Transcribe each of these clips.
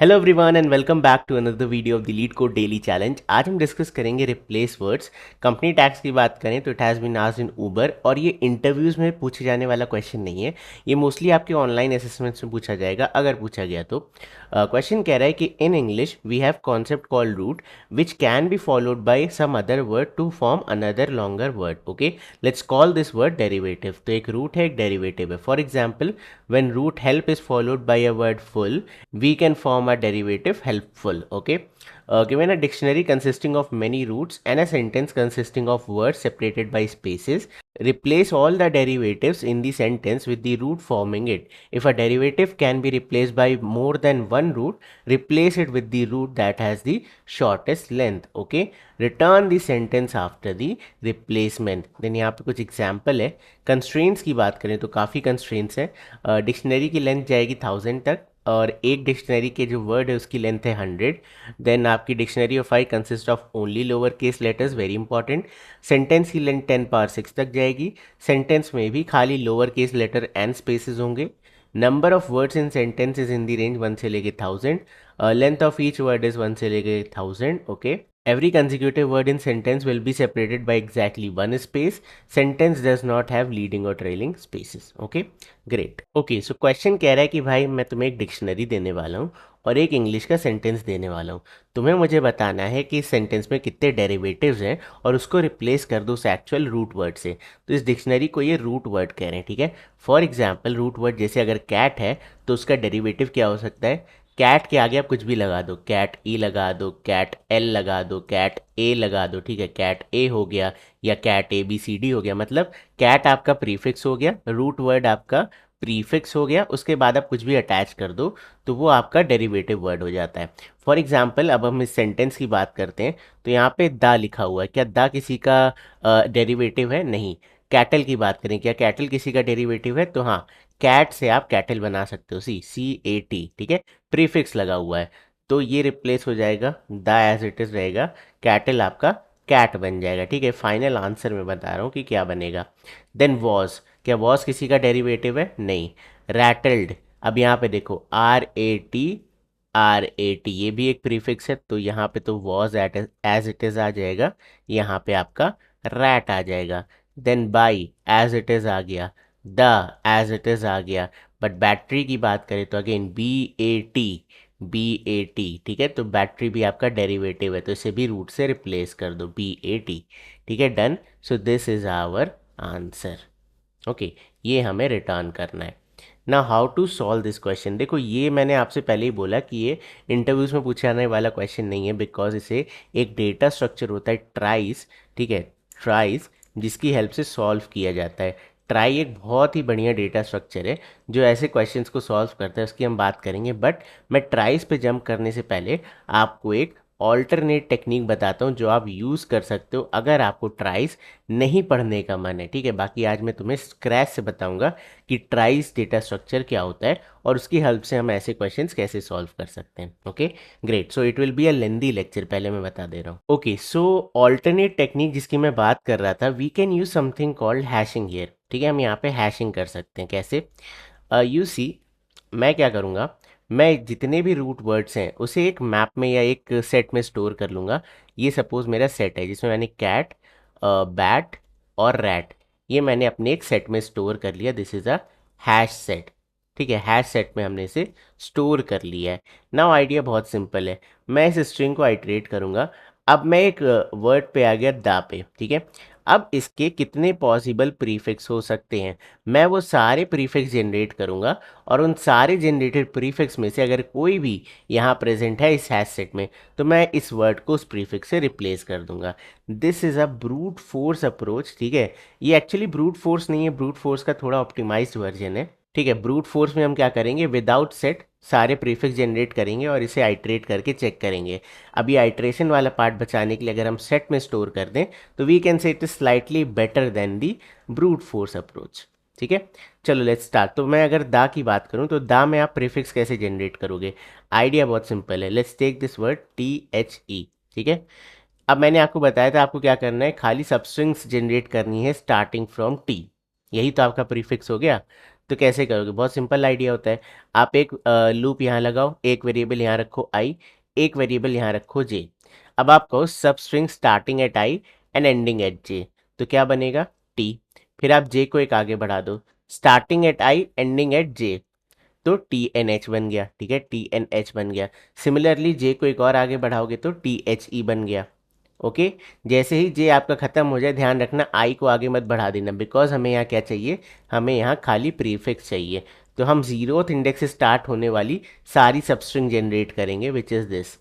Hello everyone and welcome back to another video of the LeetCode daily challenge. आज हम discuss करेंगे replace words. Company tax की बात करें तो it has been asked in Uber, और ये इंटरव्यूज़ में पूछे जाने वाला क्वेश्चन नहीं है। ये मोस्टली आपके ऑनलाइन असेसमेंट्स में पूछा जाएगा अगर पूछा गया तो। क्वेश्चन कह रहा है कि in English we have concept called root which can be followed by some other word to form another longer word. Okay, let's call this word derivative. तो एक रूट है, एक डेरिवेटिव है। For example, when root help is followed by a word full, we can form a derivative helpful. Okay, given a dictionary consisting of many roots and a sentence consisting of words separated by spaces, replace all the derivatives in the sentence with the root forming it. If a derivative can be replaced by more than one root, replace it with the root that has the shortest length. Okay, return the sentence after the replacement. then यहाँ पे कुछ example है। Constraints की बात करें तो काफ़ी constraints हैं। डिक्शनरी की लेंथ जाएगी 1000 तक, और एक डिक्शनरी के जो वर्ड है उसकी लेंथ है 100। देन आपकी dictionary of I consist of only lower case letters, very important. Sentence की लेंथ 10 पावर 6 तक जाएगी। सेंटेंस में भी खाली lower case letter and spaces होंगे। Number of words in sentence is in the range 1 से लेके 1000। Length of each word is 1 से लेके 1000। Okay, every consecutive word in sentence will be separated by exactly one space. Sentence does not have leading or trailing spaces. Okay, great. Okay, so question कह रहा है कि भाई मैं तुम्हें एक डिक्शनरी देने वाला हूँ और एक इंग्लिश का सेंटेंस देने वाला हूँ। तुम्हें मुझे बताना है कि इस सेंटेंस में कितने डेरिवेटिव्स हैं और उसको रिप्लेस कर दो उस एक्चुअल रूट वर्ड से। तो इस डिक्शनरी को ये रूट वर्ड कह रहे हैं, ठीक है। फॉर एग्जाम्पल, रूट वर्ड जैसे अगर कैट है तो उसका डेरिवेटिव क्या हो सकता है। कैट के आगे आप कुछ भी लगा दो, कैट ई लगा दो, कैट एल लगा दो, कैट ए लगा दो, ठीक है। कैट ए हो गया या cat A B C D हो गया, मतलब कैट आपका प्रीफिक्स हो गया, रूट वर्ड आपका प्रीफिक्स हो गया, उसके बाद आप कुछ भी अटैच कर दो तो वो आपका डेरिवेटिव वर्ड हो जाता है। फॉर एग्जाम्पल, अब हम इस सेंटेंस की बात करते हैं तो यहाँ पे दा लिखा हुआ है। क्या दा किसी का डेरिवेटिव है? नहीं। कैटल की बात करें, क्या कैटल किसी का डेरिवेटिव है? तो हाँ, कैट से आप कैटल बना सकते हो, सी ए टी, ठीक है। प्रीफिक्स लगा हुआ है तो ये रिप्लेस हो जाएगा, द एज इट इज रहेगा, कैटल आपका कैट बन जाएगा, ठीक है। फाइनल आंसर मैं बता रहा हूँ कि क्या बनेगा। देन वॉज, क्या वॉज किसी का डेरिवेटिव है? नहीं। रैटल्ड, अब यहाँ पे देखो आर ए टी ये भी एक प्रीफिक्स है तो यहाँ पे तो वॉज एज इट इज आ जाएगा, यहाँ पे आपका रैट आ जाएगा। Then by as it is आ गया, द एज इट इज आ गया। बट बैटरी की बात करें तो अगेन बी ए टी, ठीक है। तो बैटरी भी आपका डेरिवेटिव है तो इसे भी रूट से रिप्लेस कर दो, बी ए टी, ठीक है। Done. So this is our answer. Okay, ये हमें रिटर्न करना है ना। How to solve this question, देखो ये मैंने आपसे पहले ही बोला कि ये इंटरव्यूज़ में पूछे जाने वाला क्वेश्चन नहीं है, बिकॉज इसे एक डेटा स्ट्रक्चर होता है ट्राइस, ठीक है, ट्राइस, जिसकी हेल्प से सॉल्व किया जाता है। ट्राई एक बहुत ही बढ़िया डेटा स्ट्रक्चर है जो ऐसे क्वेश्चंस को सॉल्व करता है, उसकी हम बात करेंगे। बट मैं ट्राइस पे जंप करने से पहले आपको एक ऑल्टरनेट टेक्निक बताता हूँ जो आप यूज़ कर सकते हो अगर आपको ट्राइस नहीं पढ़ने का मन है, ठीक है। बाकी आज मैं तुम्हें स्क्रैच से बताऊंगा कि ट्राइस डेटा स्ट्रक्चर क्या होता है और उसकी हेल्प से हम ऐसे क्वेश्चंस कैसे सॉल्व कर सकते हैं। Okay, great. So it will be a lengthy lecture, पहले मैं बता दे रहा हूँ। ओके, सो ऑल्टरनेट टेक्निक जिसकी मैं बात कर रहा था, we can use something called hashing here, ठीक है। हम यहाँ पे हैशिंग कर सकते हैं कैसे। यू सी, मैं क्या करूँगा, मैं जितने भी रूट वर्ड्स हैं उसे एक मैप में या एक सेट में स्टोर कर लूँगा। ये सपोज मेरा सेट है जिसमें मैंने कैट, बैट और रैट, ये मैंने अपने एक सेट में स्टोर कर लिया। This is a hash set, ठीक है। हैश सेट में हमने इसे स्टोर कर लिया है। नाउ आइडिया बहुत सिंपल है, मैं इस स्ट्रिंग को आइटरेट करूँगा। अब मैं एक वर्ड पे आ गया, दा पे, ठीक है। अब इसके कितने पॉसिबल प्रीफिक्स हो सकते हैं, मैं वो सारे प्रीफिक्स जनरेट करूँगा और उन सारे जनरेटेड प्रीफिक्स में से अगर कोई भी यहाँ प्रेजेंट है इस हैश सेट में तो मैं इस वर्ड को उस प्रीफिक्स से रिप्लेस कर दूंगा। This is a brute force approach, ठीक है। ये एक्चुअली ब्रूट फोर्स नहीं है, ब्रूट फोर्स का थोड़ा ऑप्टिमाइज्ड वर्जन है, ठीक है। ब्रूट फोर्स में हम क्या करेंगे, विदाउट सेट सारे प्रीफिक्स जनरेट करेंगे और इसे आइटरेट करके चेक करेंगे। अब ये आइटरेशन वाला पार्ट बचाने के लिए अगर हम सेट में स्टोर कर दें तो we can say it is slightly better than the brute force approach, ठीक है। चलो लेट्स स्टार्ट। तो मैं अगर दा की बात करूं तो दा में आप प्रीफिक्स कैसे जनरेट करोगे, आइडिया बहुत सिंपल है। Let's take this word THE, ठीक है। अब मैंने आपको बताया था आपको क्या करना है, खाली सबस्ट्रिंग्स जनरेट करनी है स्टार्टिंग फ्रॉम टी, यही तो आपका प्रीफिक्स हो गया। तो कैसे करोगे, बहुत सिंपल आइडिया होता है। आप एक लूप यहाँ लगाओ, एक वेरिएबल यहाँ रखो आई, एक वेरिएबल यहाँ रखो जे। अब आप कहो substring starting at I and ending at J, तो क्या बनेगा टी। फिर आप जे को एक आगे बढ़ा दो, starting at I ending at J, तो टी एन एच बन गया, ठीक है, टी एन एच बन गया। सिमिलरली जे को एक और आगे बढ़ाओगे तो टी एच ई बन गया। ओके, जैसे ही जे आपका खत्म हो जाए, ध्यान रखना आई को आगे मत बढ़ा देना, बिकॉज हमें यहाँ क्या चाहिए, हमें यहाँ खाली प्रीफिक्स चाहिए। तो हम जीरोथ इंडेक्स से स्टार्ट होने वाली सारी सबस्ट्रिंग जनरेट करेंगे, विच इज़ दिस।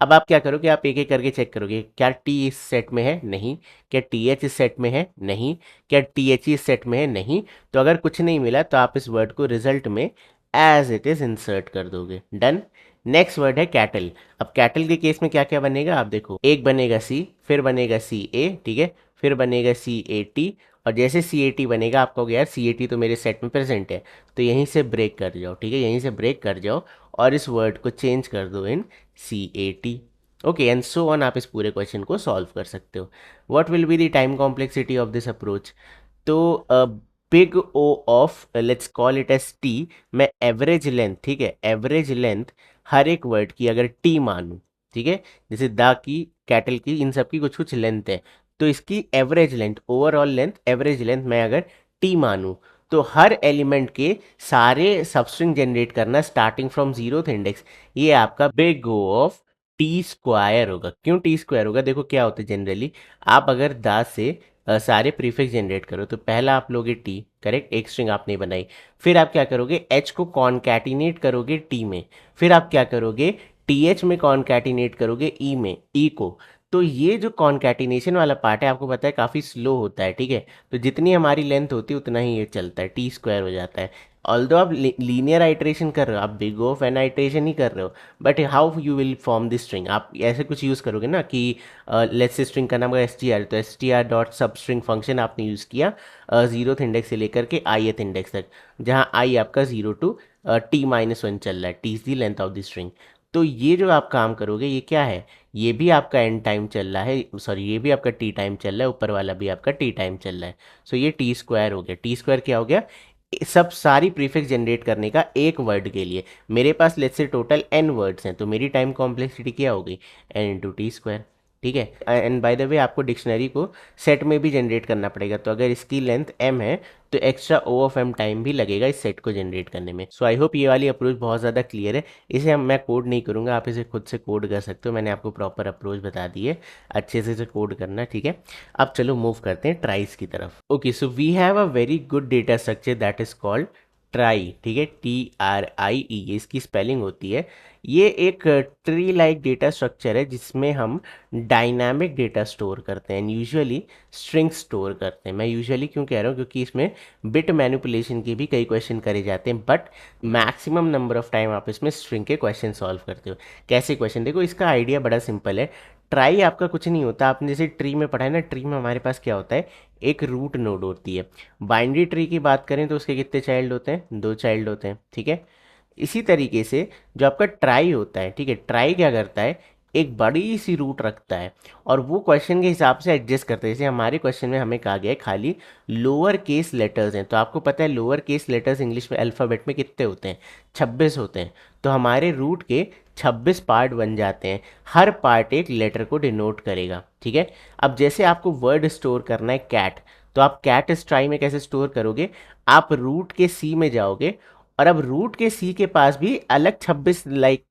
अब आप क्या करोगे, आप एक एक करके चेक करोगे, क्या टी इस सेट में है, नहीं। क्या टी एच इस सेट में है, नहीं। क्या टी एच इस सेट में है, नहीं। तो अगर कुछ नहीं मिला तो आप इस वर्ड को रिजल्ट में एज इट इज इंसर्ट कर दोगे, डन। नेक्स्ट वर्ड है कैटल। अब कैटल के केस में क्या क्या बनेगा, आप देखो, एक बनेगा सी, फिर बनेगा सी ए, ठीक है, फिर बनेगा सी ए टी, और जैसे सी ए टी बनेगा आपको कहोगे यार सी ए टी तो मेरे सेट में प्रेजेंट है, तो यहीं से ब्रेक कर जाओ, ठीक है, यहीं से ब्रेक कर जाओ और इस वर्ड को चेंज कर दो in C A T. Okay, and so on, आप इस पूरे क्वेश्चन को सॉल्व कर सकते हो। What will be the time complexity of this approach. तो big O of let's call it S T, मैं एवरेज लेंथ, ठीक है, एवरेज लेंथ हर एक वर्ड की अगर टी मानूं, ठीक है, जैसे द की, कैटल की, इन सब की कुछ कुछ लेंथ है, तो इसकी average length, overall length, average length मैं अगर टी मानूं, तो हर एलिमेंट के सारे सबस्ट्रिंग जनरेट करना स्टार्टिंग फ्रॉम जीरोथ इंडेक्स, ये आपका big O of T square होगा। क्यों टी स्क्वायर होगा, देखो क्या होता है जनरली, आप अगर द से सारे प्रीफिक्स जनरेट करो तो पहला आप लोगे टी, करेक्ट, एक स्ट्रिंग आपने बनाई, फिर आप क्या करोगे एच को कॉन्कैटिनेट करोगे टी में, फिर आप क्या करोगे टी एच में कॉन्कैटिनेट करोगे ई में, ई को। तो ये जो कॉन्कैटिनेशन वाला पार्ट है आपको पता है काफ़ी स्लो होता है, ठीक है, तो जितनी हमारी लेंथ होती है उतना ही ये चलता है, टी स्क्वायर हो जाता है। ऑल्दो आप लीनियर आइट्रेशन कर रहे हो, आप बिग ऑफ एन आइट्रेशन ही कर रहे हो, but how you will form this string, आप ऐसे कुछ यूज़ करोगे ना कि लेट्स से स्ट्रिंग का नाम है एस टी आर, तो S T R dot substring function आपने यूज़ किया जीरोथ इंडेक्स से लेकर के आईएथ इंडेक्स तक, जहाँ आई आपका zero to T minus one चल रहा है, T is the length of the string. तो ये जो आप काम करोगे ये क्या है, ये भी आपका एन टाइम चल रहा है, सॉरी ये भी आपका टी टाइम चल रहा है, ऊपर वाला भी आपका टी टाइम चल रहा है। सो ये टी स्क्वायर हो गया। टी स्क्वायर क्या हो गया, सब सारी प्रीफिक्स जनरेट करने का एक वर्ड के लिए। मेरे पास let's say total N words हैं, तो मेरी टाइम कॉम्प्लेक्सिटी क्या होगी, एन इंटू टी स्क्वायर, ठीक है। एंड बाय द वे आपको डिक्शनरी को सेट में भी जनरेट करना पड़ेगा, तो अगर इसकी लेंथ m है तो extra O of m time भी लगेगा इस सेट को जनरेट करने में। सो आई होप ये वाली अप्रोच बहुत ज़्यादा क्लियर है। इसे मैं कोड नहीं करूँगा, आप इसे खुद से कोड कर सकते हो, मैंने आपको प्रॉपर अप्रोच बता दी है, अच्छे से इसे कोड करना, ठीक है। अब चलो मूव करते हैं ट्राइज की तरफ। Okay, so we have a very good data structure that is called trie, ठीक है, टी आर आई ई, ये इसकी स्पेलिंग होती है। ये एक ट्री लाइक डेटा स्ट्रक्चर है जिसमें हम डायनामिक डेटा स्टोर करते हैं, यूजुअली स्ट्रिंग स्टोर करते हैं। मैं यूजुअली क्यों कह रहा हूँ, क्योंकि इसमें बिट मैनिपुलेशन के भी कई क्वेश्चन करे जाते हैं, but maximum number of time आप इसमें स्ट्रिंग के क्वेश्चन सॉल्व करते हो। कैसे क्वेश्चन, देखो इसका आइडिया बड़ा सिंपल है। ट्राई आपका कुछ नहीं होता, आपने जैसे ट्री में पढ़ा है ना, ट्री में हमारे पास क्या होता है, एक रूट नोड होती है। बाइनरी ट्री की बात करें तो उसके कितने चाइल्ड होते हैं, दो चाइल्ड होते हैं, ठीक है। इसी तरीके से जो आपका ट्राई होता है, ठीक है, ट्राई क्या करता है, एक बड़ी सी रूट रखता है और वो क्वेश्चन के हिसाब से एडजस्ट करता है। जैसे हमारे क्वेश्चन में हमें कहा गया है खाली लोअर केस लेटर्स हैं, तो आपको पता है लोअर केस लेटर्स इंग्लिश में अल्फ़ाबेट में कितने होते हैं, 26 होते हैं। तो हमारे रूट के 26 पार्ट बन जाते हैं, हर पार्ट एक लेटर को डिनोट करेगा, ठीक है। अब जैसे आपको वर्ड स्टोर करना है कैट, तो आप कैट इस ट्राई में कैसे स्टोर करोगे, आप रूट के सी में जाओगे और अब रूट के सी के पास भी अलग 26 लाइक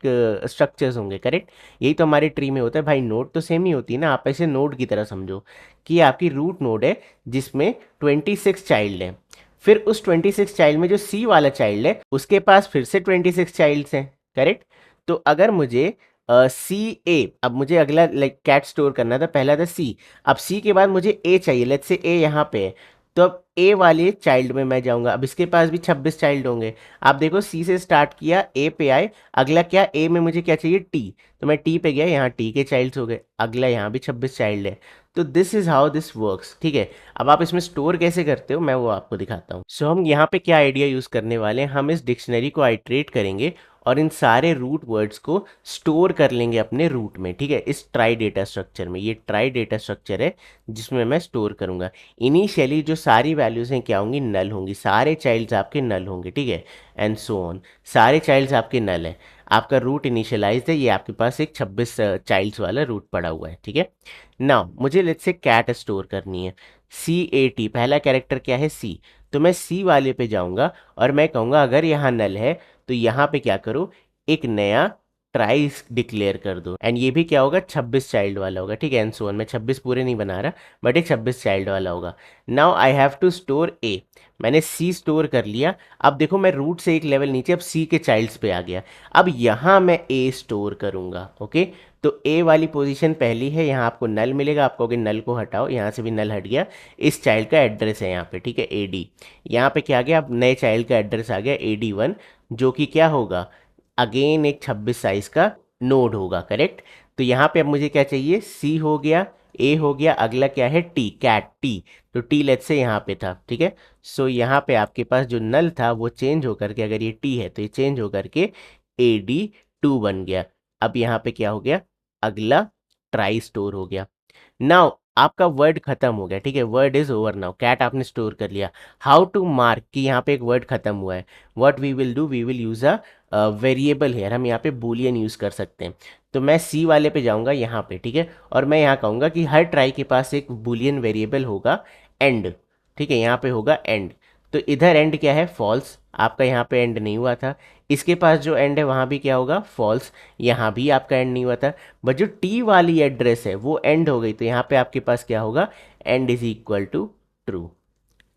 स्ट्रक्चर्स होंगे, करेक्ट। यही तो हमारे ट्री में होता है भाई, नोड तो सेम ही होती है ना, आप ऐसे नोड की तरह समझो कि आपकी रूट नोड है जिसमें 26 चाइल्ड है, फिर उस 26 चाइल्ड में जो सी वाला चाइल्ड है उसके पास फिर से 26 चाइल्ड्स हैं, करेक्ट। तो अगर मुझे सी ए, अब मुझे अगला लाइक कैट स्टोर करना था, पहला था सी, अब सी के बाद मुझे ए चाहिए, लेट्स से ए यहाँ पे है, तो अब ए वाले चाइल्ड में मैं जाऊंगा, अब इसके पास भी 26 चाइल्ड होंगे। आप देखो सी से स्टार्ट किया, ए पे आए, अगला क्या, ए में मुझे क्या चाहिए, टी, तो मैं टी पे गया, यहाँ टी के चाइल्ड्स हो गए, अगला यहाँ भी 26 चाइल्ड है। तो this is how this works, ठीक है। अब आप इसमें स्टोर कैसे करते हो मैं वो आपको दिखाता हूँ। सो हम यहाँ पे क्या आइडिया यूज करने वाले हैं, हम इस डिक्शनरी को आइट्रेट करेंगे और इन सारे रूट वर्ड्स को स्टोर कर लेंगे अपने रूट में, ठीक है, इस ट्राई डेटा स्ट्रक्चर में। ये ट्राई डेटा स्ट्रक्चर है जिसमें मैं स्टोर करूंगा। इनिशियली जो सारी वैल्यूज हैं क्या होंगी, नल होंगी, सारे चाइल्ड्स आपके नल होंगे, ठीक है, एंड सो ऑन, सारे चाइल्ड्स आपके नल हैं। आपका रूट इनिशियलाइज है, ये आपके पास एक 26 चाइल्ड्स वाला रूट पड़ा हुआ है, ठीक है। नाउ मुझे लेट्स से कैट स्टोर करनी है, CAT, पहला कैरेक्टर क्या है, C, तो मैं C वाले पे जाऊंगा और मैं कहूँगा अगर यहाँ नल है तो यहाँ पे क्या करो, एक नया ट्राई डिक्लेयर कर दो, एंड ये भी क्या होगा, 26 चाइल्ड वाला होगा, ठीक है, एंड सो ऑन। मैं 26 पूरे नहीं बना रहा, बट एक 26 चाइल्ड वाला होगा। Now I have to store A, मैंने C स्टोर कर लिया। अब देखो मैं रूट से एक लेवल नीचे अब C के चाइल्ड्स पे आ गया। अब यहाँ मैं A स्टोर करूँगा, ओके। तो A वाली पोजीशन पहली है, यहाँ आपको नल मिलेगा, आप कहोगे नल को हटाओ, यहाँ से भी नल हट गया। इस चाइल्ड का एड्रेस है यहाँ पे, ठीक है, AD। यहाँ पे क्या आ गया, अब नए चाइल्ड का एड्रेस आ गया AD1, जो कि क्या होगा, अगेन एक 26 साइज का नोड होगा, करेक्ट। तो यहाँ पे अब मुझे क्या चाहिए, C हो गया, A हो गया, अगला क्या है, T, कैट T। तो T लेट्स से यहाँ पे था, ठीक है। सो यहाँ पे आपके पास जो नल था वो चेंज होकर के, अगर ये T है तो ये चेंज होकर के AD2 बन गया। अब यहाँ पे क्या हो गया, अगला ट्राई स्टोर हो गया। नाउ आपका वर्ड खत्म हो गया, ठीक है, word is over now, cat आपने स्टोर कर लिया। हाउ टू मार्क कि यहाँ पे एक वर्ड खत्म हुआ है, what we will do, we will use a variable here, हम यहाँ पे बूलियन यूज कर सकते हैं। तो मैं C वाले पे जाऊंगा यहाँ पे, ठीक है, और मैं यहाँ कहूँगा कि हर ट्राई के पास एक बूलियन वेरिएबल होगा एंड, ठीक है, यहाँ पे होगा एंड। तो इधर एंड क्या है, फॉल्स, आपका यहाँ पे एंड नहीं हुआ था। इसके पास जो एंड है वहाँ भी क्या होगा, फॉल्स, यहाँ भी आपका एंड नहीं हुआ था। बट जो T वाली एड्रेस है वो एंड हो गई, तो यहाँ पे आपके पास क्या होगा, end is equal to true,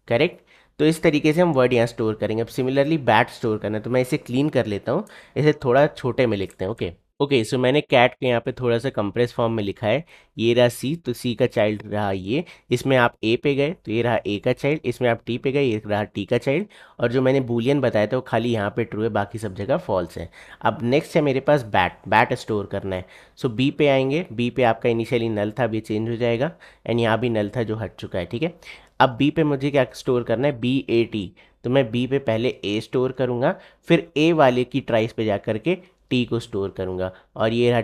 correct. तो इस तरीके से हम वर्ड यहाँ स्टोर करेंगे। अब सिमिलरली बैट स्टोर करना है, तो मैं इसे क्लीन कर लेता हूँ, इसे थोड़ा छोटे में लिखते हैं, ओके। ओके, सो मैंने कैट के यहाँ पे थोड़ा सा कंप्रेस फॉर्म में लिखा है। ये रहा C, तो C का चाइल्ड रहा ये, इसमें आप A पे गए तो ये रहा A का चाइल्ड, इसमें आप T पे गए ये रहा T का चाइल्ड, और जो मैंने बूलियन बताया था वो खाली यहाँ पे ट्रू है, बाकी सब जगह फॉल्स है। अब नेक्स्ट है मेरे पास बैट, बैट स्टोर करना है। सो B पे आएंगे, B पे आपका इनिशियली नल था, अभी चेंज हो जाएगा, एंड यहाँ भी नल था जो हट चुका है, ठीक है। अब B पे मुझे क्या स्टोर करना है, BAT, तो मैं B पे पहले A स्टोर करूँगा, फिर A वाले की ट्राइस पे जा करके T को स्टोर करूँगा, और ये रहा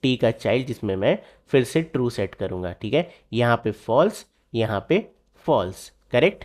T का चाइल्ड जिसमें मैं फिर से ट्रू सेट करूँगा, ठीक है। यहाँ पे फॉल्स, यहाँ पे फॉल्स, करेक्ट।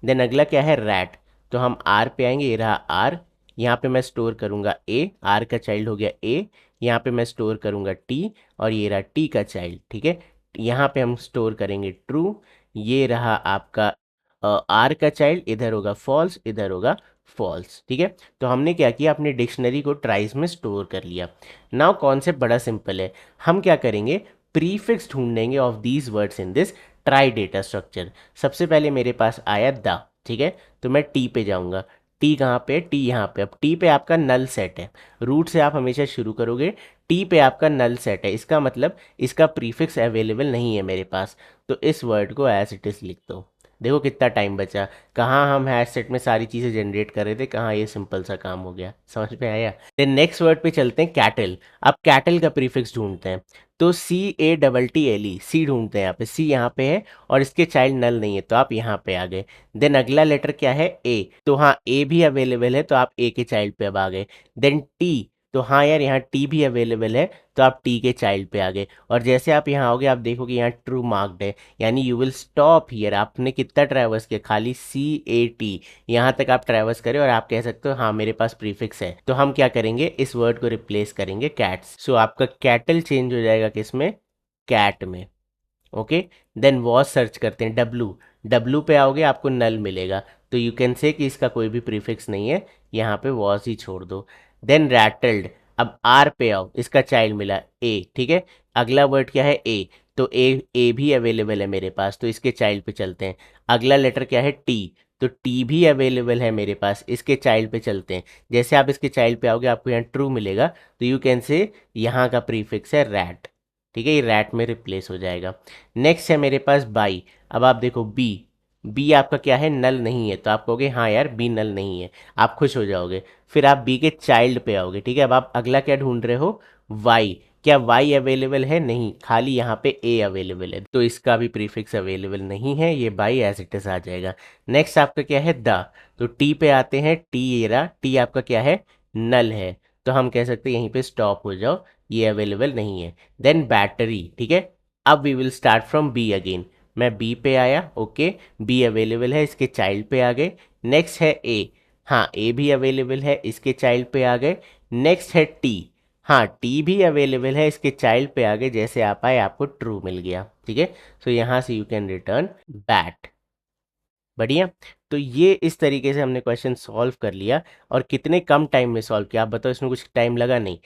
देन अगला क्या है, रैट, तो हम R पे आएंगे, ये रहा R, यहाँ पे मैं स्टोर करूँगा A, R का चाइल्ड हो गया A, यहाँ पे मैं स्टोर करूँगा T, और ये रहा T का चाइल्ड, ठीक है। यहाँ पे हम स्टोर करेंगे ट्रू, ये रहा आपका R का चाइल्ड, इधर होगा फॉल्स, इधर होगा फॉल्स, ठीक है। तो हमने क्या किया, अपनी डिक्शनरी को ट्राइस में स्टोर कर लिया। नाउ कॉन्सेप्ट बड़ा सिंपल है, हम क्या करेंगे, प्रीफिक्स ढूंढेंगे of these words in this try data structure. सबसे पहले मेरे पास आया द, ठीक है, तो मैं T पे जाऊंगा। T कहाँ पे, T यहाँ पे। अब T पे आपका नल सेट है, रूट से आप हमेशा शुरू करोगे, T पे आपका नल सेट है, इसका मतलब इसका प्रीफिक्स अवेलेबल नहीं है मेरे पास, तो इस वर्ड को एज इट इज लिख दो। देखो कितना टाइम बचा, कहाँ हम हैश सेट में सारी चीज़ें जनरेट कर रहे थे, कहाँ ये सिंपल सा काम हो गया, समझ में आया। देन नेक्स्ट वर्ड पे चलते हैं, कैटल। अब कैटल का प्रीफिक्स ढूंढते हैं, तो CATTLE, सी ढूंढते हैं यहाँ पे, सी यहाँ पे है और इसके चाइल्ड नल नहीं है, तो आप यहाँ पे आ गए। देन अगला लेटर क्या है, A, तो हाँ A भी अवेलेबल है, तो आप A के चाइल्ड पे अब आ गए। देन T, तो हाँ यार यहाँ T भी अवेलेबल है, तो आप T के चाइल्ड पे आ गए। और जैसे आप यहाँ आओगे आप देखोगे यहाँ ट्रू मार्क्ड है, यानी यू विल स्टॉप हियर। आपने कितना ट्रैवर्स किया, खाली CAT यहाँ तक आप ट्रैवर्स करें और आप कह सकते हो हाँ मेरे पास प्रीफिक्स है। तो हम क्या करेंगे, इस वर्ड को रिप्लेस करेंगे कैट्स। सो आपका कैटल चेंज हो जाएगा किसमें, कैट में, ओके। देन वॉज सर्च करते हैं, डब्लू पे आओगे आपको नल मिलेगा, तो यू कैन से कि इसका कोई भी प्रीफिक्स नहीं है, यहाँ पे वॉज ही छोड़ दो। देन रैटल्ड, अब आर पे आओ, इसका चाइल्ड मिला ए, ठीक है। अगला वर्ड क्या है, ए, तो ए भी अवेलेबल है मेरे पास, तो इसके चाइल्ड पे चलते हैं। अगला लेटर क्या है, टी, तो टी भी अवेलेबल है मेरे पास, इसके चाइल्ड पे चलते हैं। जैसे आप इसके चाइल्ड पे आओगे आपको यहाँ ट्रू मिलेगा, तो यू कैन से यहाँ का प्रीफिक्स है रैट, ठीक है, ये रैट में रिप्लेस हो जाएगा। नेक्स्ट है मेरे पास बाई। अब आप देखो बी, बी आपका क्या है, नल नहीं है, तो आप कहोगे हाँ यार बी नल नहीं है, आप खुश हो जाओगे। फिर आप बी के चाइल्ड पे आओगे, ठीक है। अब आप अगला क्या ढूंढ रहे हो, वाई, क्या वाई अवेलेबल है, नहीं, खाली यहाँ पे ए अवेलेबल है, तो इसका भी प्रीफिक्स अवेलेबल नहीं है, ये बाई एज इट इज आ जाएगा। नेक्स्ट आपका क्या है द, तो टी पे आते हैं, टी ये रहा, टी आपका क्या है, नल है, तो हम कह सकते हैं यहीं पे स्टॉप हो जाओ, ये अवेलेबल नहीं है। देन बैटरी, ठीक है। अब we will start from B again. मैं बी पे आया, ओके, बी अवेलेबल है, इसके चाइल्ड पे आ गए। नेक्स्ट है ए, हाँ ए भी अवेलेबल है, इसके चाइल्ड पे आ गए। नेक्स्ट है टी, हाँ टी भी अवेलेबल है, इसके चाइल्ड पे आ गए। जैसे आप आए आपको ट्रू मिल गया, ठीक है। सो यहाँ से यू कैन रिटर्न बैट। बढ़िया। तो ये इस तरीके से हमने क्वेश्चन सॉल्व कर लिया। और कितने कम टाइम में सॉल्व किया, आप बताओ, इसमें कुछ टाइम लगा नहीं।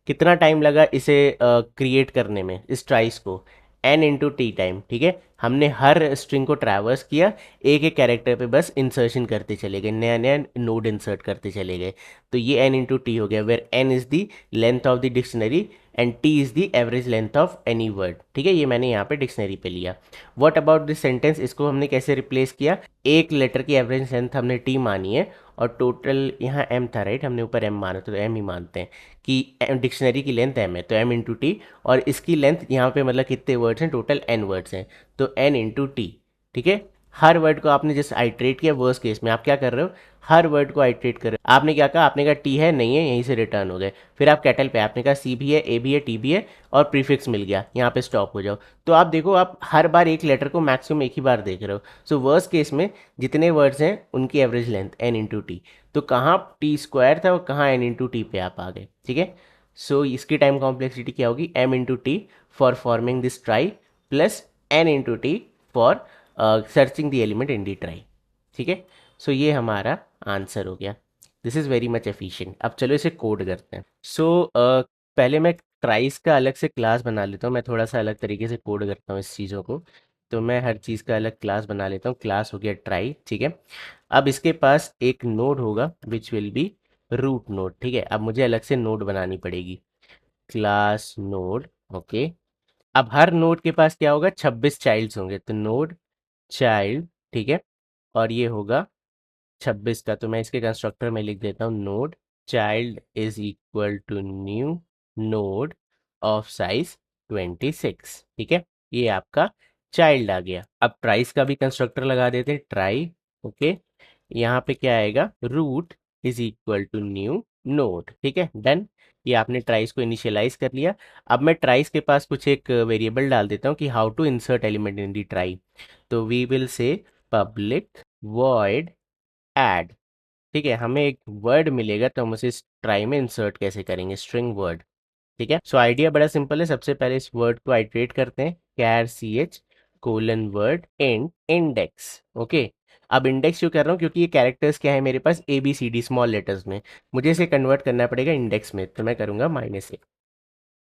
कितना टाइम लगा इसे क्रिएट करने में, इस ट्राइस को? एन इंटू टी टाइम, ठीक है। हमने हर स्ट्रिंग को ट्रैवर्स किया, एक एक कैरेक्टर पे बस इंसर्शन करते चले गए, नया नया नोड इंसर्ट करते चले गए। तो ये एन इंटू टी हो गया, where N is the length of the dictionary and T is the average length of any word, ठीक है। ये मैंने यहाँ पे डिक्शनरी पे लिया। व्हाट अबाउट दिस सेंटेंस, इसको हमने कैसे रिप्लेस किया? एक लेटर की एवरेज लेंथ हमने टी मानी है, और टोटल यहाँ एम था, राइट, हमने ऊपर एम माना, तो एम ही मानते हैं कि डिक्शनरी की लेंथ एम है, तो एम इंटू टी। और इसकी लेंथ यहाँ पे मतलब कितने वर्ड्स हैं, टोटल एन वर्ड्स हैं, तो एन इंटू टी, ठीक है। हर वर्ड को आपने जैसे आइट्रेट किया, वर्स्ट केस में आप क्या कर रहे हो, हर वर्ड को आइट्रेट कर रहे हो। आपने क्या कहा, आपने कहा टी है, नहीं है, यहीं से रिटर्न हो गए। फिर आप कैटल पे, आपने कहा सी भी है, ए भी है, टी भी है, और प्रीफिक्स मिल गया, यहाँ पे स्टॉप हो जाओ। तो आप देखो, आप हर बार एक लेटर को मैक्सिमम एक ही बार देख रहे हो। सो वर्स्ट केस में जितने वर्ड्स हैं उनकी average length N into T. तो कहाँ टी स्क्वायर था और कहाँ एन इंटू टी पे आप आ गए, ठीक है। सो इसकी टाइम कॉम्प्लेक्सिटी क्या होगी, M into T for forming this trie, plus N into T for searching the element in the trie, ठीक है। सो ये हमारा आंसर हो गया। This is very much efficient. अब चलो इसे कोड करते हैं। सो पहले मैं ट्राइस का अलग से क्लास बना लेता हूँ, मैं थोड़ा सा अलग तरीके से कोड करता हूँ इस चीज़ों को। तो मैं हर चीज़ का अलग क्लास बना लेता हूँ। क्लास हो गया ट्राई, ठीक है। अब इसके पास एक नोड होगा which will be root node, ठीक है। अब मुझे अलग से नोड बनानी पड़ेगी, क्लास नोड, ओके। अब हर नोड के पास क्या होगा, 26 चाइल्ड्स होंगे, तो नोड चाइल्ड, ठीक है। और ये होगा 26 का, तो मैं इसके कंस्ट्रक्टर में लिख देता हूँ node child is equal to new node of size 26, ठीक है। ये आपका चाइल्ड आ गया। अब ट्राइस का भी कंस्ट्रक्टर लगा देते हैं, ट्राई, ओके। यहाँ पे क्या आएगा, root is equal to new node, ठीक है, डन। ये आपने ट्राइस को इनिशियलाइज कर लिया। अब मैं ट्राइस के पास कुछ एक वेरिएबल डाल देता हूँ कि how to insert element in the trie. तो we will say public void add, ठीक है। हमें एक वर्ड मिलेगा तो हम उसे इस ट्राई में इंसर्ट कैसे करेंगे, स्ट्रिंग वर्ड, ठीक है। सो आइडिया बड़ा सिंपल है। सबसे पहले इस वर्ड को आइट्रेट करते हैं, char C H colon word and index, okay. अब इंडेक्स क्यों कर रहा हूँ, क्योंकि ये कैरेक्टर्स क्या है मेरे पास, A B C D small letters में, मुझे इसे कन्वर्ट करना पड़ेगा इंडेक्स में, तो मैं करूँगा -a,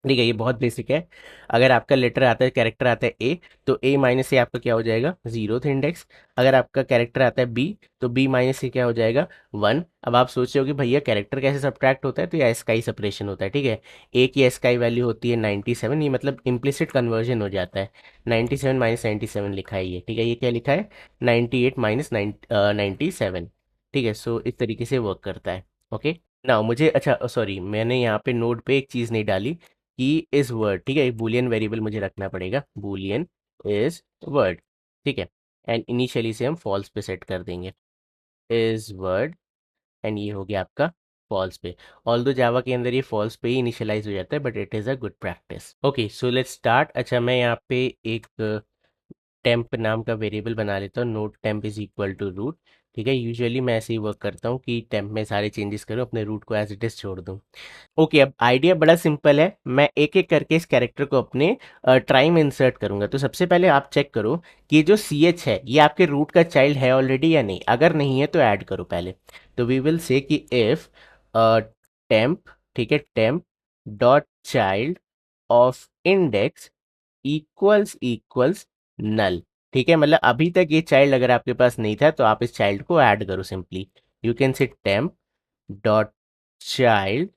ठीक है। ये बहुत बेसिक है। अगर आपका लेटर आता है, कैरेक्टर आता है ए, तो ए माइनस से आपका क्या हो जाएगा, जीरोथ इंडेक्स। अगर आपका कैरेक्टर आता है बी, तो बी माइनस से क्या हो जाएगा, 1। अब आप सोच रहे हो कि भैया कैरेक्टर कैसे सब्ट्रैक्ट होता है, तो ये एस्काई सेपरेशन होता है, ठीक है। ए की एस्काई वैल्यू होती है 97, ये मतलब इम्प्लिसिट कन्वर्जन हो जाता है। 97 माइनस 97 लिखा है ये, ठीक है। ये क्या लिखा है, 98 माइनस 97, ठीक है। सो इस तरीके से वर्क करता है, ओके। ना मुझे, अच्छा सॉरी, मैंने यहाँ पे नोट पे एक चीज़ नहीं डाली कि इस वर्ड, ठीक है, एक बूलियन वेरिएबल मुझे रखना पड़ेगा, बूलियन इज वर्ड, ठीक है। एंड इनिशियली से हम फॉल्स पे सेट कर देंगे, इज वर्ड, एंड ये हो गया आपका फॉल्स पे। ऑल्दो जावा के अंदर ये फॉल्स पे ही इनिशियलाइज हो जाता है, but it is a good practice, okay. So let's start. अच्छा, मैं यहाँ पे एक टेम्प नाम का वेरिएबल बना लेता हूँ, node temp is equal to root, ठीक है। यूजुअली मैं ऐसे ही वर्क करता हूँ कि टेम्प में सारे चेंजेस करूँ, अपने रूट को एज इट इज छोड़ दूँ। ओके, अब आइडिया बड़ा सिंपल है। मैं एक एक करके इस कैरेक्टर को अपने ट्राई में इंसर्ट करूंगा। तो सबसे पहले आप चेक करो कि ये जो सी एच है ये आपके रूट का चाइल्ड है ऑलरेडी या नहीं। अगर नहीं है तो ऐड करो पहले। तो वी विल से कि इफ टेम्प, ठीक है, temp dot child of index equals null, ठीक है। मतलब अभी तक ये चाइल्ड अगर आपके पास नहीं था तो आप इस चाइल्ड को ऐड करो simply. You can say temp dot child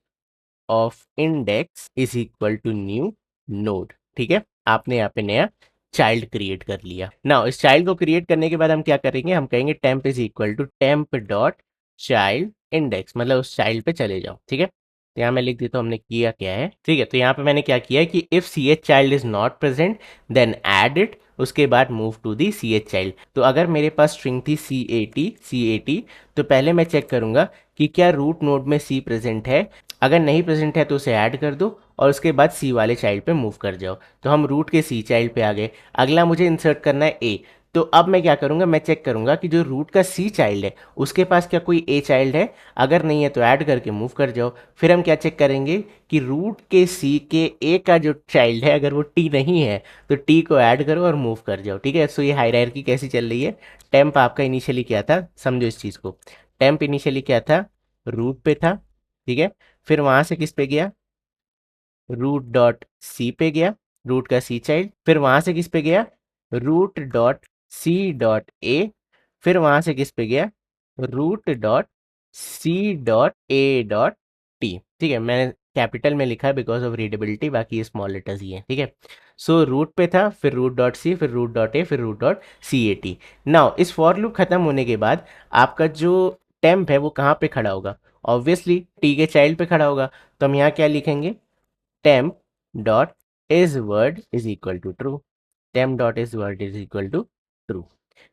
of index is equal to new node, ठीक है। आपने यहाँ पे नया चाइल्ड क्रिएट कर लिया। नाउ इस चाइल्ड को क्रिएट करने के बाद हम क्या करेंगे, हम कहेंगे temp is equal to temp dot child index, मतलब उस चाइल्ड पे चले जाओ, ठीक है। तो यहाँ मैं लिख देता हूँ हमने किया क्या है, ठीक है। तो यहाँ पे मैंने क्या किया है कि if C H child is not present then add it, उसके बाद move to the C H child. तो अगर मेरे पास स्ट्रिंग थी सी ए टी, तो पहले मैं चेक करूँगा कि क्या रूट नोड में सी प्रेजेंट है। अगर नहीं प्रेजेंट है तो उसे ऐड कर दो और उसके बाद सी वाले चाइल्ड पे मूव कर जाओ। तो हम रूट के सी चाइल्ड पे आ गए। अगला मुझे इंसर्ट करना है ए। तो अब मैं क्या करूँगा, मैं चेक करूँगा कि जो रूट का सी चाइल्ड है उसके पास क्या कोई ए चाइल्ड है। अगर नहीं है तो ऐड करके मूव कर जाओ। फिर हम क्या चेक करेंगे कि रूट के सी के ए का जो चाइल्ड है अगर वो टी नहीं है तो टी को ऐड करो और मूव कर जाओ, ठीक है। सो ये हायरार्की कैसी चल रही है। टेम्प आपका इनिशियली क्या था, समझो इस चीज़ को। टेम्प इनिशियली क्या था, रूट पे था, ठीक है। फिर वहाँ से किस पे गया, रूट डॉट सी पे गया, रूट का सी चाइल्ड। फिर वहां से किस पे गया, root dot C dot A. फिर वहां से किस पे गया, root dot C dot A dot T, ठीक है। मैंने कैपिटल में लिखा है बिकॉज ऑफ रीडेबिलिटी, बाकी ये स्मॉल लेटर्स ही है, ठीक है। सो रूट पे था, फिर रूट डॉट सी, फिर रूट डॉट ए, फिर root dot C A T. Now इस फॉर लूप खत्म होने के बाद आपका जो टेम्प है वो कहाँ पे खड़ा होगा, ऑब्वियसली टी के चाइल्ड पे खड़ा होगा। तो हम यहाँ क्या लिखेंगे, temp dot is word is equal to true, temp dot is word is equal to true।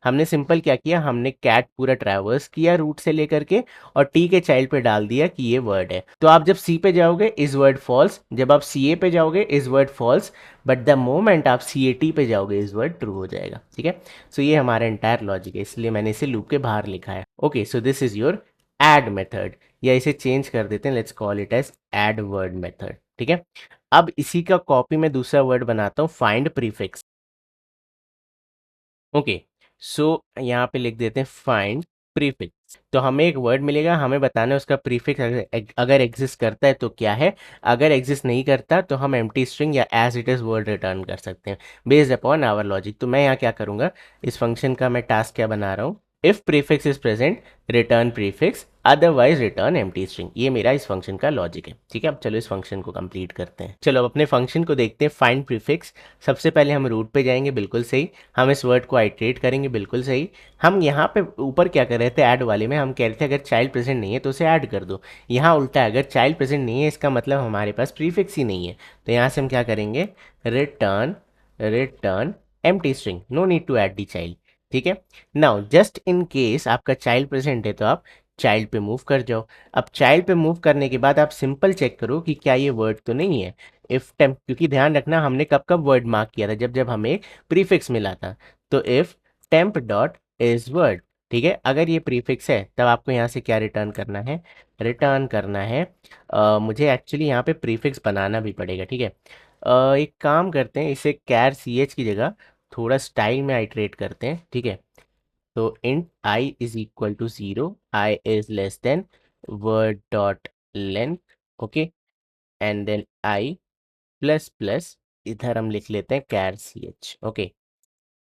हमने सिंपल क्या किया, हमने कैट पूरा ट्रैवर्स किया रूट से लेकर के और टी के चाइल्ड पे डाल दिया कि ये वर्ड है। तो आप जब सी पे जाओगे इज वर्ड फॉल्स, जब आप सी ए पे जाओगे is word false, but the moment आप सी ए टी पे जाओगे इज वर्ड ट्रू हो जाएगा, ठीक है। सो ये हमारा एंटायर लॉजिक है, इसलिए मैंने इसे लूप के बाहर लिखा है। Okay, so this is your add method, या इसे चेंज कर देते हैं, let's call it as add word method, ठीक है। अब इसी का कॉपी में दूसरा वर्ड बनाता हूँ, फाइंड प्रीफिक्स। ओके, सो यहाँ पे लिख देते हैं फाइंड प्रीफिक्स। तो हमें एक वर्ड मिलेगा, हमें बताना है उसका प्रीफिक्स अगर एग्जिस्ट करता है तो क्या है, अगर एग्जिस्ट नहीं करता तो हम एम्प्टी स्ट्रिंग या as it is word return कर सकते हैं बेस्ड अपॉन आवर लॉजिक। तो मैं यहाँ क्या करूँगा, इस फंक्शन का मैं टास्क क्या बना रहा हूँ, if prefix is present return prefix, otherwise return empty string. ये मेरा इस फंक्शन का लॉजिक है, ठीक है। अब चलो इस फंक्शन को कंप्लीट करते हैं। चलो अब अपने फंक्शन को देखते हैं, फाइंड प्रीफिक्स। सबसे पहले हम रूट पे जाएंगे, बिल्कुल सही। हम इस वर्ड को आइट्रेट करेंगे, बिल्कुल सही। हम यहाँ पे ऊपर क्या कर रहे थे, ऐड वाले में हम कह रहे थे अगर चाइल्ड प्रेजेंट नहीं है तो उसे ऐड कर दो। यहाँ उल्टा है, अगर चाइल्ड प्रेजेंट नहीं है इसका मतलब हमारे पास प्रीफिक्स ही नहीं है। तो यहाँ से हम क्या करेंगे, return return empty string, no need to add the child, ठीक है। नाउ जस्ट इन केस आपका चाइल्ड प्रेजेंट है तो आप चाइल्ड पे मूव कर जाओ। अब चाइल्ड पे मूव करने के बाद आप सिंपल चेक करो कि क्या ये वर्ड तो नहीं है। इफ टेम्प, क्योंकि ध्यान रखना हमने कब कब वर्ड मार्क किया था, जब जब हमें प्रीफिक्स मिला था। तो if temp dot is word, ठीक है। अगर ये प्रीफिक्स है तब आपको यहाँ से क्या रिटर्न करना है, रिटर्न करना है मुझे एक्चुअली यहाँ पे प्रीफिक्स बनाना भी पड़ेगा, ठीक है। एक काम करते हैं, इसे कैर सी एच की जगह थोड़ा स्टाइल में आइट्रेट करते हैं, ठीक है। तो int I is equal to 0, I is less than word dot length, okay, and then I plus plus, इधर हम लिख लेते हैं char ch, okay,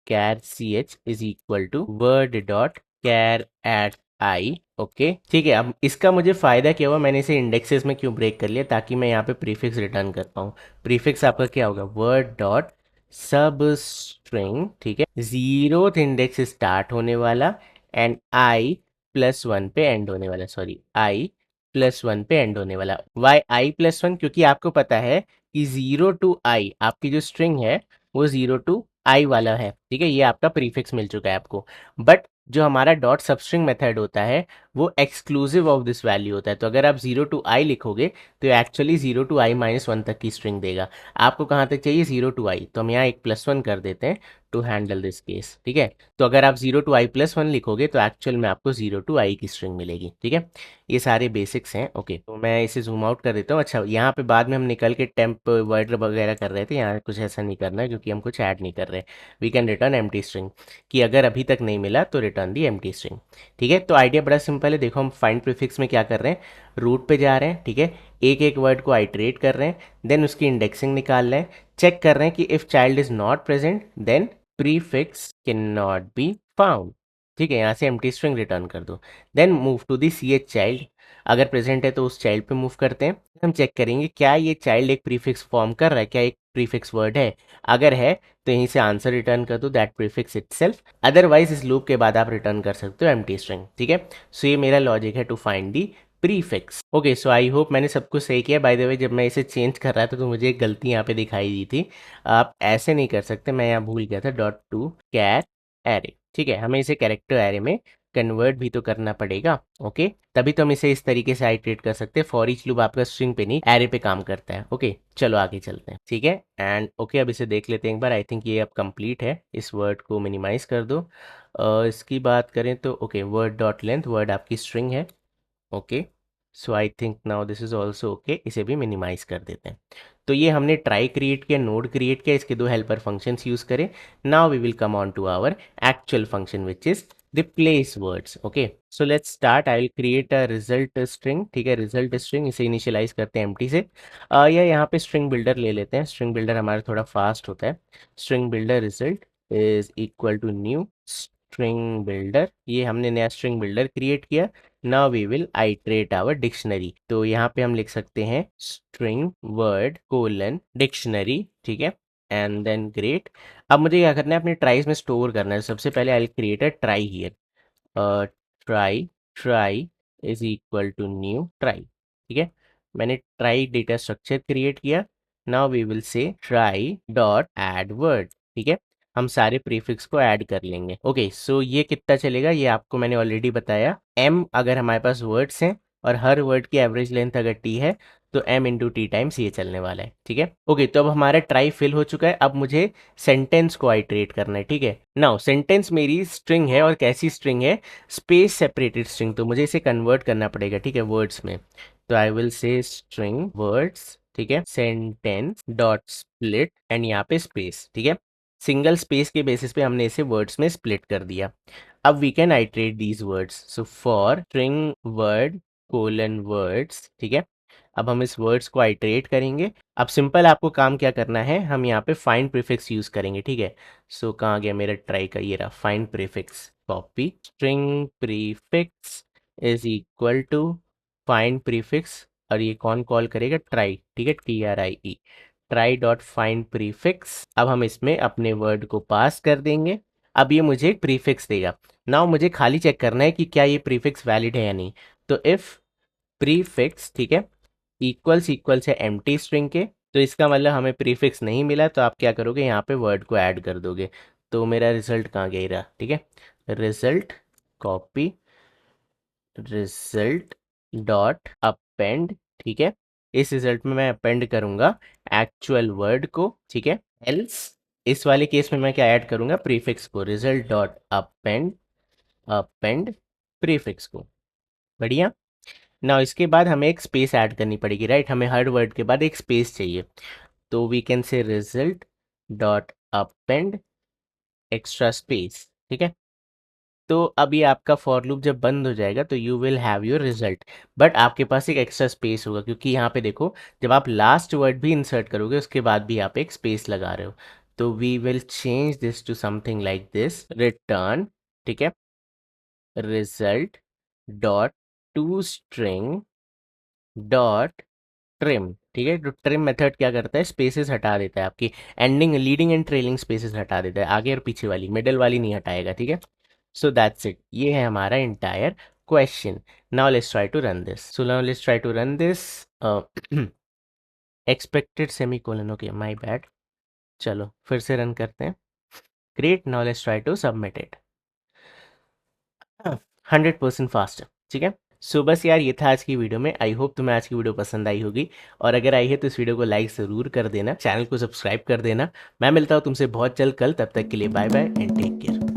char ch is equal to word dot char at I, okay ठीक है। अब इसका मुझे फ़ायदा क्या हुआ, मैंने इसे इंडेक्सेस में क्यों ब्रेक कर लिया, ताकि मैं यहाँ पे प्रीफिक्स रिटर्न कर पाऊँ। प्रीफिक्स आपका क्या होगा, वर्ड डॉट सब स्ट्रिंग, ठीक है, जीरोथ इंडेक्स स्टार्ट होने वाला एंड आई प्लस वन पे एंड होने वाला, सॉरी आई प्लस वन पे एंड होने वाला। वाई आई प्लस वन, क्योंकि आपको पता है कि जीरो टू आई आपकी जो स्ट्रिंग है वो जीरो टू आई वाला है, ठीक है। ये आपका प्रीफिक्स मिल चुका है आपको। बट जो हमारा डॉट सबस्ट्रिंग मेथड होता है वो एक्सक्लूसिव ऑफ दिस वैल्यू होता है। तो अगर आप जीरो टू आई लिखोगे तो actually zero to I minus one तक की स्ट्रिंग देगा। आपको कहाँ तक चाहिए, जीरो टू आई, तो हम यहाँ एक प्लस वन कर देते हैं टू हैंडल दिस केस, ठीक है। तो अगर आप zero to I plus one लिखोगे तो एक्चुअल में आपको जीरो टू आई की स्ट्रिंग मिलेगी, ठीक है। ये सारे बेसिक्स हैं, ओके। तो मैं इसे जूम आउट कर देता हूँ। अच्छा, यहाँ पे बाद में हम निकल के टेम्प वर्ड वगैरह कर रहे थे, यहाँ कुछ ऐसा नहीं करना है क्योंकि हम कुछ ऐड नहीं कर रहे। We can return empty string, कि अगर अभी तक नहीं मिला तो रिटर्न दी एम्प्टी स्ट्रिंग, ठीक है। तो आइडिया बड़ा सिंपल है। देखो हम फाइंड प्रीफिक्स में क्या कर रहे हैं, रूट पे जा रहे हैं, ठीक है, एक एक वर्ड को आइट्रेट कर रहे हैं, देन उसकी इंडेक्सिंग निकाल रहे हैं, चेक कर रहे हैं कि if child is not present then prefix can not be found, ठीक है। यहाँ से एम्प्टी स्ट्रिंग रिटर्न कर दो, then move to the C H child, अगर प्रेजेंट है तो उस चाइल्ड पे मूव करते हैं। हम चेक करेंगे क्या ये चाइल्ड एक प्रीफिक्स फॉर्म कर रहा है, क्या एक प्रीफिक्स वर्ड है। अगर है तो यहीं से आंसर रिटर्न कर दो, दैट प्रीफिक्स इटसेल्फ। अदरवाइज इस लूप के बाद आप रिटर्न कर सकते हो एम्प्टी स्ट्रिंग, ठीक है। सो ये मेरा लॉजिक है to find the prefix. Okay, so I hope मैंने सब कुछ सही किया। बाय द वे, जब मैं इसे चेंज कर रहा था तो मुझे एक गलती यहाँ पे दिखाई दी थी। आप ऐसे नहीं कर सकते, मैं यहाँ भूल गया था, डॉट टू कैर एरे। ठीक है, हमें इसे कैरेक्टर एरे में कन्वर्ट भी तो करना पड़ेगा। ओके, तभी तो हम इसे इस तरीके से आइटरेट कर सकते हैं। फॉर ईच लूप आपका स्ट्रिंग पे नहीं एरे पे काम करता है। ओके, चलो आगे चलते हैं। ठीक है, एंड ओके, अब इसे देख लेते हैं एक बार। आई थिंक ये अब कंप्लीट है। इस वर्ड को मिनिमाइज कर दो। इसकी बात करें तो okay, word dot length, word आपकी स्ट्रिंग है। Okay, so I think now this is also okay. इसे भी मिनिमाइज कर देते हैं। तो ये हमने ट्राई क्रिएट किया, नोड क्रिएट किया, इसके दो हेल्पर फंक्शंस यूज करें। Now we will come on to our actual function which is replace words. Okay, so let's start. I will create a result string. ठीक है, रिजल्ट स्ट्रिंग, इसे initialise करते हैं empty से। या यहाँ पे स्ट्रिंग बिल्डर ले लेते हैं। स्ट्रिंग बिल्डर हमारा थोड़ा फास्ट होता है। String builder result is equal to new string builder. ये हमने नया स्ट्रिंग बिल्डर क्रिएट किया। Now we will iterate our dictionary. तो यहाँ पे हम लिख सकते हैं स्ट्रिंग वर्ड कोलन डिक्शनरी। ठीक है, एंड देन ग्रेट। अब मुझे क्या करना है, अपने ट्राइज में स्टोर करना है। सबसे पहले I create a trie here. Trie trie is equal to new trie. ठीक है, मैंने ट्राई डेटा स्ट्रक्चर क्रिएट किया। Now we will say trie dot add word. ठीक है, हम सारे प्रीफिक्स को ऐड कर लेंगे। ओके, सो ये कितना चलेगा ये आपको मैंने ऑलरेडी बताया। m अगर हमारे पास वर्ड्स हैं और हर वर्ड की एवरेज लेंथ अगर t है तो m इंटू टी टाइम्स ये चलने वाला है। ठीक है, ओके, तो अब हमारा ट्राई फिल हो चुका है। अब मुझे सेंटेंस को आइट्रेट करना है। ठीक है, नाउ सेंटेंस मेरी स्ट्रिंग है, और कैसी स्ट्रिंग है, स्पेस सेपरेटेड स्ट्रिंग। तो मुझे इसे कन्वर्ट करना पड़ेगा। ठीक है, वर्ड्स में। तो I will say string words. ठीक है, सेंटेंस डॉट स्प्लिट एंड यहाँ पे स्पेस। ठीक है, सिंगल स्पेस के बेसिस पे हमने इसे वर्ड्स में स्प्लिट कर दिया। अब we can iterate these words. So for string word colon words. ठीक है, अब हम इस वर्ड्स को आइट्रेट करेंगे। अब सिंपल आपको काम क्या करना है, हम यहाँ पे फाइंड प्रीफिक्स यूज करेंगे। ठीक है, सो कहाँ गया मेरा ट्राई का, ये रहा find prefix. Copy string prefix is equal to find prefix, और ये कौन कॉल करेगा, ट्राई। ठीक है, TRIE, trie dot find prefix. अब हम इसमें अपने वर्ड को पास कर देंगे। अब ये मुझे एक प्रीफिक्स देगा। नाउ मुझे खाली चेक करना है कि क्या ये प्रीफिक्स वैलिड है या नहीं। तो इफ प्रीफिक्स, ठीक है, इक्वल्स है एम्प्टी स्ट्रिंग के, तो इसका मतलब हमें प्रीफिक्स नहीं मिला। तो आप क्या करोगे, यहाँ पे वर्ड को ऐड कर दोगे। तो मेरा रिजल्ट कहाँ गया रहा। ठीक है, result copy result dot append. ठीक है, इस रिजल्ट में मैं अपेंड करूंगा एक्चुअल वर्ड को। ठीक है, एल्स इस वाले केस में मैं क्या ऐड करूंगा, प्रीफिक्स को। Result dot append append prefix को। बढ़िया। ना इसके बाद हमें एक स्पेस ऐड करनी पड़ेगी, राइट। हमें हर वर्ड के बाद एक स्पेस चाहिए। तो we can say result dot append extra space. ठीक है, तो अब ये आपका फॉर लूप जब बंद हो जाएगा तो you will have your result, but आपके पास एक एक्स्ट्रा स्पेस होगा, क्योंकि यहाँ पे देखो जब आप लास्ट वर्ड भी इंसर्ट करोगे उसके बाद भी आप एक स्पेस लगा रहे हो। तो we will change this to something like this, return. ठीक है, result dot to string dot trim. ठीक है, तो ट्रिम मेथड क्या करता है, स्पेसेस हटा देता है, आपकी ending leading and trailing spaces हटा देता है, आगे और पीछे वाली, मिडल वाली नहीं हटाएगा। ठीक है, सो दैट्स इट, ये है हमारा entire question. Now let's try to run this. So now let's try to run this. Expected semicolon, okay my bad. चलो फिर से रन करते हैं। Great, now let's try to submit it. 100% fast. ठीक है, सो बस यार ये था आज की वीडियो में। आई होप तुम्हें आज की वीडियो पसंद आई होगी, और अगर आई है तो इस वीडियो को लाइक ज़रूर कर देना, चैनल को सब्सक्राइब कर देना। मैं मिलता हूँ तुमसे बहुत जल्द कल, तब तक के लिए bye bye and take care.